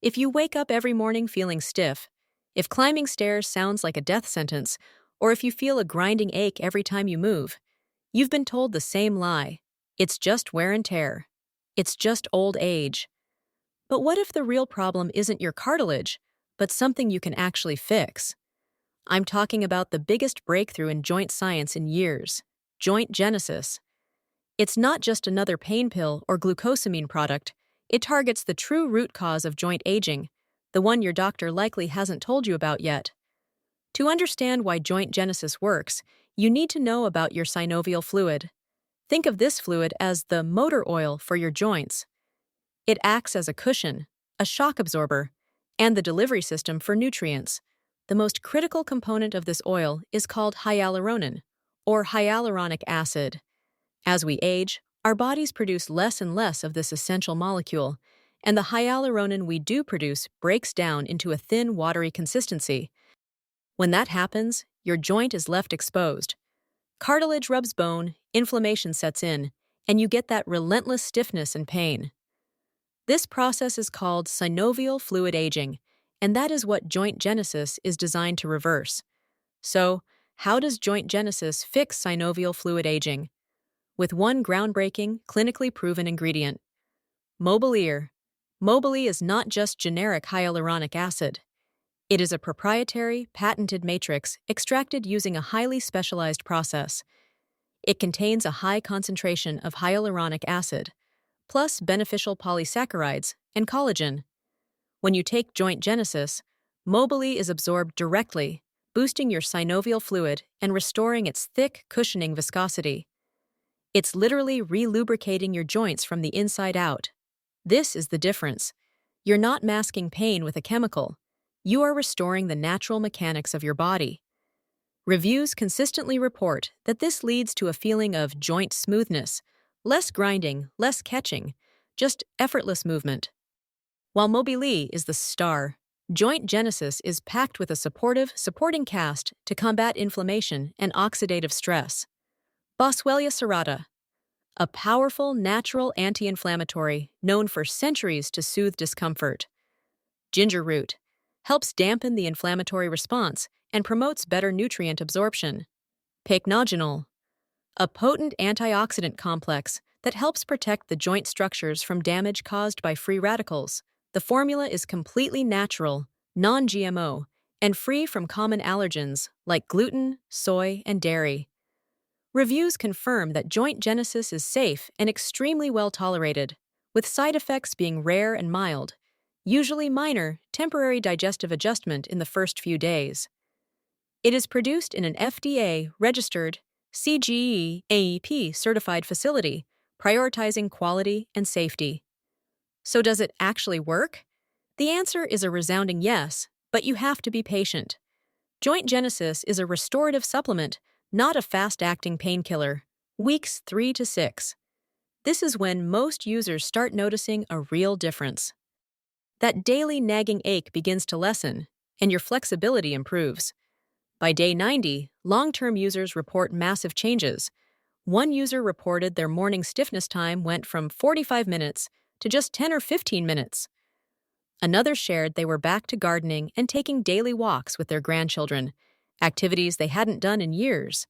If you wake up every morning feeling stiff, if climbing stairs sounds like a death sentence, or if you feel a grinding ache every time you move, you've been told the same lie. It's just wear and tear. It's just old age. But what if the real problem isn't your cartilage, but something you can actually fix? I'm talking about the biggest breakthrough in joint science in years, joint genesis. It's not just another pain pill or glucosamine product. It targets the true root cause of joint aging, the one your doctor likely hasn't told you about yet. To understand why joint genesis works, you need to know about your synovial fluid. Think of this fluid as the motor oil for your joints. It acts as a cushion, a shock absorber, and the delivery system for nutrients. The most critical component of this oil is called hyaluronan, or hyaluronic acid. As we age, our bodies produce less and less of this essential molecule, and the hyaluronan we do produce breaks down into a thin, watery consistency. When that happens, your joint is left exposed. Cartilage rubs bone, inflammation sets in, and you get that relentless stiffness and pain. This process is called synovial fluid aging, and that is what joint genesis is designed to reverse. So, how does joint genesis fix synovial fluid aging? With one groundbreaking, clinically proven ingredient: Mobilee. Mobilee is not just generic hyaluronic acid. It is a proprietary, patented matrix extracted using a highly specialized process. It contains a high concentration of hyaluronic acid, plus beneficial polysaccharides and collagen. When you take joint genesis, Mobilee is absorbed directly, boosting your synovial fluid and restoring its thick, cushioning viscosity. It's literally re-lubricating your joints from the inside out. This is the difference. You're not masking pain with a chemical. You are restoring the natural mechanics of your body. Reviews consistently report that this leads to a feeling of joint smoothness, less grinding, less catching, just effortless movement. While Mobilee is the star, joint genesis is packed with a supporting cast to combat inflammation and oxidative stress. Boswellia serrata, a powerful natural anti-inflammatory known for centuries to soothe discomfort. Ginger root helps dampen the inflammatory response and promotes better nutrient absorption. Pycnogenol, a potent antioxidant complex that helps protect the joint structures from damage caused by free radicals. The formula is completely natural, non-GMO, and free from common allergens like gluten, soy, and dairy. Reviews confirm that joint genesis is safe and extremely well tolerated, with side effects being rare and mild, usually minor, temporary digestive adjustment in the first few days. It is produced in an FDA-registered, CGE AEP certified facility, prioritizing quality and safety. So does it actually work? The answer is a resounding yes, but you have to be patient. Joint genesis is a restorative supplement, not a fast-acting painkiller. Weeks 3 to 6. This is when most users start noticing a real difference. That daily nagging ache begins to lessen, and your flexibility improves. By day 90, long-term users report massive changes. One user reported their morning stiffness time went from 45 minutes to just 10 or 15 minutes. Another shared they were back to gardening and taking daily walks with their grandchildren, activities they hadn't done in years.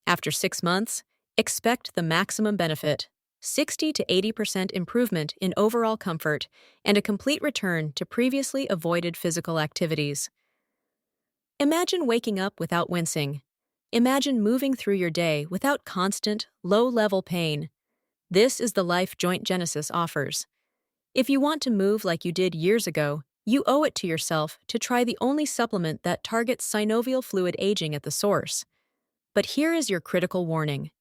After 6 months, expect the maximum benefit: 60 to 80% improvement in overall comfort and a complete return to previously avoided physical activities. Imagine waking up without wincing. Imagine moving through your day without constant, low-level pain. This is the life joint genesis offers. If you want to move like you did years ago, you owe it to yourself to try the only supplement that targets synovial fluid aging at the source. But here is your critical warning.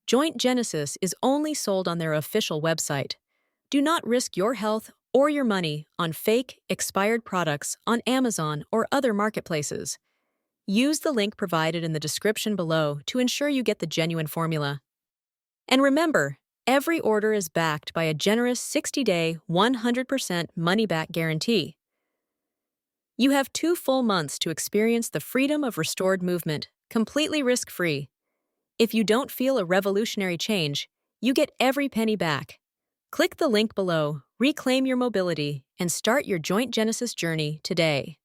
Joint genesis is only sold on their official website. Do not risk your health or your money on fake, expired products on Amazon or other marketplaces. Use the link provided in the description below to ensure you get the genuine formula. And remember, every order is backed by a generous 60-day, 100% money-back guarantee. You have 2 full months to experience the freedom of restored movement, completely risk-free. If you don't feel a revolutionary change, you get every penny back. Click the link below, reclaim your mobility, and start your joint genesis journey today.